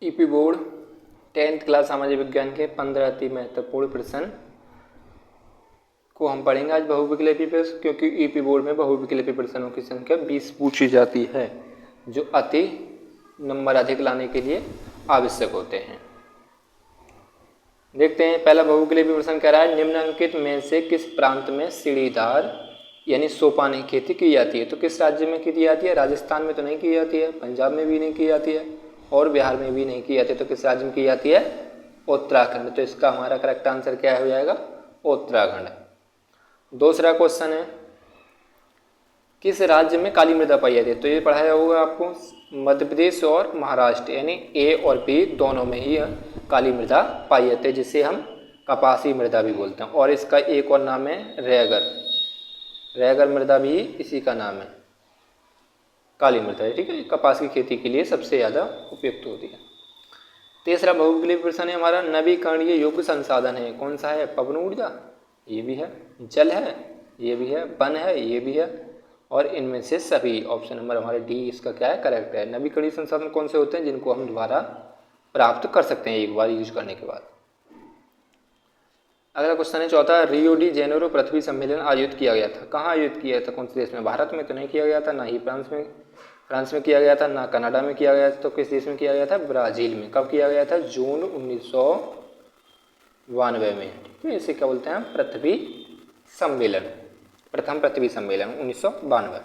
EP board 10th class सामाजिक विज्ञान के 15 अति महत्वपूर्ण प्रश्न को हम पढ़ेंगे आज बहुविकल्पीय प्रश्न, क्योंकि ईपी बोर्ड में बहुविकल्पीय प्रश्नों की संख्या 20 पूछी जाती है जो अति नंबर अधिक लाने के लिए आवश्यक होते हैं। देखते हैं, पहला बहुविकल्पीय प्रश्न कह रहा है निम्नलिखित में से किस प्रांत में सीढ़ीदार यानी सोपानी खेती की जाती है। तो किस राज्य में की जाती है? राजस्थान में तो नहीं की जाती है, पंजाब में भी नहीं की जाती है और बिहार में भी नहीं की जाती है। तो किस राज्य में की जाती है? उत्तराखंड। तो इसका हमारा करेक्ट आंसर क्या हो जाएगा? उत्तराखंड। दूसरा क्वेश्चन है किस राज्य में काली मृदा पाई जाती है। तो ये पढ़ाया होगा आपको मध्य प्रदेश और महाराष्ट्र, यानी ए और बी दोनों में ही काली मृदा पाई जाती है, जिसे हम कपासी मृदा भी बोलते हैं। और इसका एक और नाम है रेगर, रेगर मृदा भी इसी का नाम है, काली मृदा है। ठीक है, कपास की खेती के लिए सबसे ज़्यादा उपयुक्त होती है। तीसरा बहुविकल्पीय प्रश्न है हमारा नवीकरणीय योग्य संसाधन है, कौन सा है? पवन ऊर्जा, ये भी है। जल है, ये भी है। वन है, ये भी है। और इनमें से सभी, ऑप्शन नंबर हमारे डी इसका क्या है? करेक्ट है। नवीकरणीय संसाधन कौन से होते हैं? जिनको हम दोबारा प्राप्त कर सकते हैं एक बार यूज करने के बाद। अगला क्वेश्चन है चौथा, रियो डी जेनेरो पृथ्वी सम्मेलन आयोजित किया गया था। कहाँ आयोजित किया था? कौन से देश में? भारत में तो नहीं किया गया था, ना ही फ्रांस में किया गया था, ना कनाडा में किया गया था। तो किस देश में किया गया था? ब्राज़ील में। कब किया गया था? जून 1992 में। ठीक है, इसे क्या बोलते हैं? पृथ्वी सम्मेलन, प्रथम पृथ्वी सम्मेलन 1992।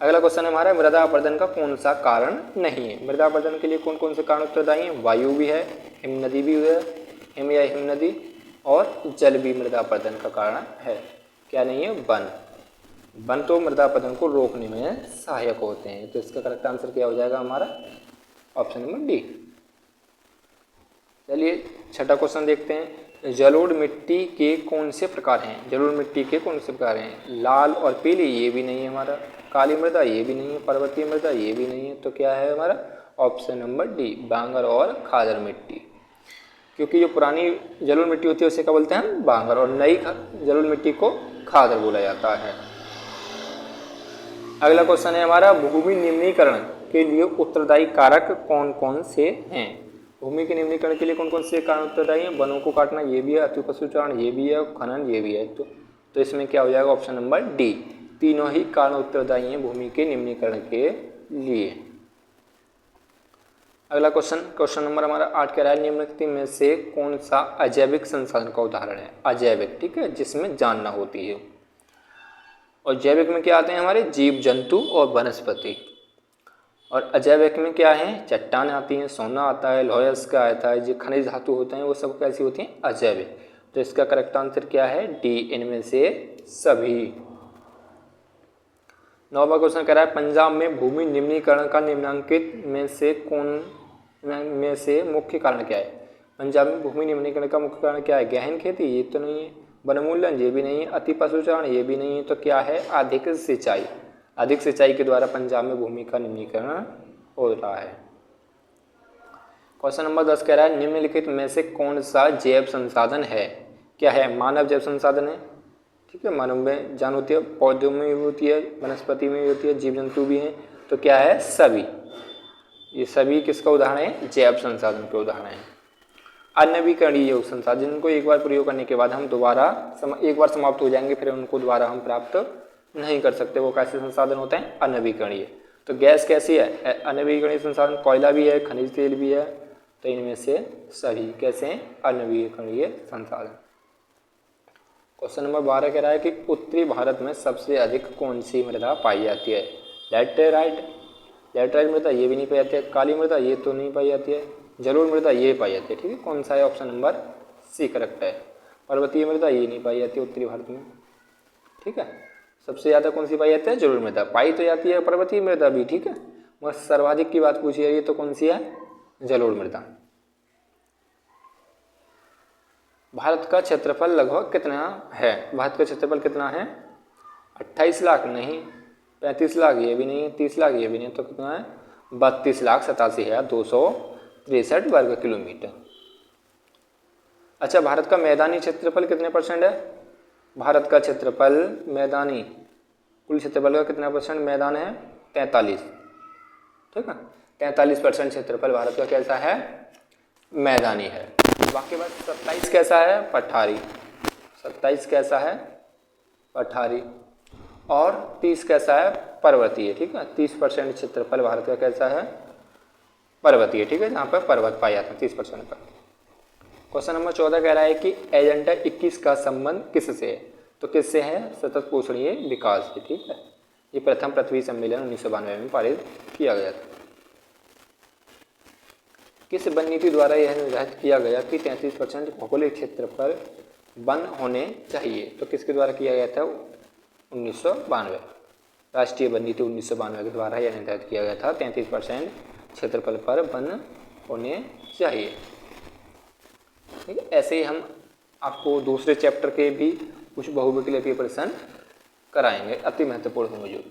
अगला क्वेश्चन है हमारा मृदा अपरदन का कौन सा कारण नहीं है। मृदा अपरदन के लिए कौन कौन से कारण उत्तरदायी हैं? वायु भी है, हिम नदी भी है, हिम या हिम नदी, और जल भी मृदा अपरदन का कारण है। क्या नहीं है? वन। वन तो मृदा अपरदन को रोकने में सहायक होते हैं। तो इसका करेक्ट आंसर क्या हो जाएगा हमारा? Option number D. चलिए छठा क्वेश्चन देखते हैं, जलोढ़ मिट्टी के कौन से प्रकार हैं? जलोढ़ मिट्टी के कौन से प्रकार हैं? लाल और पीली, ये भी नहीं है हमारा। काली मृदा, ये भी नहीं है। पर्वतीय मृदा, ये भी नहीं है। तो क्या है हमारा? ऑप्शन नंबर डी, बांगर और खादर मिट्टी। क्योंकि जो पुरानी जलोढ़ मिट्टी होती है उसे क्या बोलते हैं हम? बांगर, और नई जलोढ़ मिट्टी को खादर बोला जाता है। अगला क्वेश्चन है हमारा भूमि निम्नीकरण के लिए उत्तरदायी कारक कौन कौन से हैं? भूमि के निम्नीकरण के लिए कौन कौन से कारण उत्तरदायी हैं? वनों को काटना, ये भी है। अति पशुचारण, ये भी है। खनन, ये भी है। तो इसमें क्या हो जाएगा? ऑप्शन नंबर डी, तीनों ही कारण उत्तरदायी हैं भूमि के निम्नीकरण के लिए। अगला क्वेश्चन नंबर हमारा 8 कह रहा है निम्नलिखित में से कौन सा अजैविक संसाधन का उदाहरण है? अजैविक, ठीक है, जिसमें जान ना होती है। और जैविक में क्या आते हैं हमारे? जीव जंतु और वनस्पति। और अजैविक में क्या है? चट्टान आती हैं, सोना आता है, लोहा का आता है, जो खनिज धातु होते हैं वो सब कैसी होती हैं? अजैविक। तो इसका करेक्ट आंसर क्या है? डी, इनमें से सभी। 9वां क्वेश्चन कह रहा है पंजाब में भूमि निम्नीकरण का निम्नलिखित में से मुख्य कारण क्या है? पंजाब में भूमि निम्नीकरण का मुख्य कारण क्या है? गहन खेती, ये तो नहीं है। वनोन्मूलन, ये भी नहीं है। अति पशुचारण, ये भी नहीं है। तो क्या है? अधिक सिंचाई। अधिक सिंचाई के द्वारा पंजाब में भूमि का निम्नीकरण हो रहा है। क्वेश्चन नंबर 10 कह रहा है निम्नलिखित में से कौन सा जैव संसाधन है? क्या है? मानव जैव संसाधन है। ठीक है, मानव में जान होती है, पौधों में भी होती है, वनस्पति में भी होती है, जीव जंतु भी हैं। तो क्या है? सभी। ये सभी किसका उदाहरण है? जैव संसाधन के उदाहरण है। अनवीकरणीय योग संसाधन, जिनको एक बार प्रयोग करने के बाद हम दोबारा एक बार समाप्त हो जाएंगे, फिर उनको दोबारा हम प्राप्त नहीं कर सकते। वो कैसे संसाधन होते हैं? अनवीकरणीय। तो गैस कैसी है? अनवीकरणीय संसाधन। कोयला भी है, खनिज तेल भी है। तो इनमें से सभी कैसे हैं? अनवीकरणीय संसाधन। क्वेश्चन नंबर 12 कह रहा है कि उत्तरी भारत में सबसे अधिक कौन सी मृदा पाई जाती है? लैटेराइट, लैटेराइट मृदा, ये भी नहीं पाई जाती है। काली मृदा, ये तो नहीं पाई जाती है। जलोढ़ मृदा, ये पाई जाती है। ठीक है, कौन सा है? ऑप्शन नंबर सी करेक्ट है। पर्वतीय मृदा, ये नहीं पाई जाती है उत्तरी भारत में। ठीक है, सबसे ज़्यादा कौन सी पाई जाती है? जलोढ़ मृदा। पाई तो जाती है पर्वतीय मृदा भी, ठीक है, मगर सर्वाधिक की बात पूछी जा रही है तो कौन सी है? जलोढ़ मृदा। भारत का क्षेत्रफल लगभग कितना है? भारत का क्षेत्रफल कितना है? 28 लाख नहीं, 35 लाख, ये भी नहीं है, 30 लाख, ये भी नहीं। तो कितना है? 32,87,263 वर्ग किलोमीटर। अच्छा, भारत का मैदानी क्षेत्रफल कितने % है? भारत का क्षेत्रफल मैदानी कुल क्षेत्रफल का कितना % मैदान है? 43। ठीक है, 43% क्षेत्रफल भारत का कैसा है, मैदानी है। बाकी बात 27 कैसा है, पठारी। 27 कैसा है, पठारी। और 30 कैसा है, पर्वतीय। ठीक है, 30% क्षेत्रफल भारत का कैसा है, पर्वतीय। ठीक है, जहाँ पर पर्वत पाए जाते हैं 30% पर। क्वेश्चन नंबर 14 कह रहा है कि एजेंडा 21 का संबंध किससे है, तो किससे है, सतत पोषणीय विकास से। ठीक है, ये प्रथम पृथ्वी सम्मेलन 1992 में पारित किया गया था। किस वन नीति द्वारा यह निर्धारित किया गया कि 33% भौगोलिक क्षेत्र पर वन होने चाहिए, तो किसके द्वारा किया गया था, 1992 राष्ट्रीय वन नीति 1992 के द्वारा यह निर्धारित किया गया था 33% क्षेत्रफल पर वन होने चाहिए। ठीक है, ऐसे ही हम आपको दूसरे चैप्टर के भी कुछ बहुविकल्पीय प्रश्न कराएंगे, अति महत्वपूर्ण होंगे जो।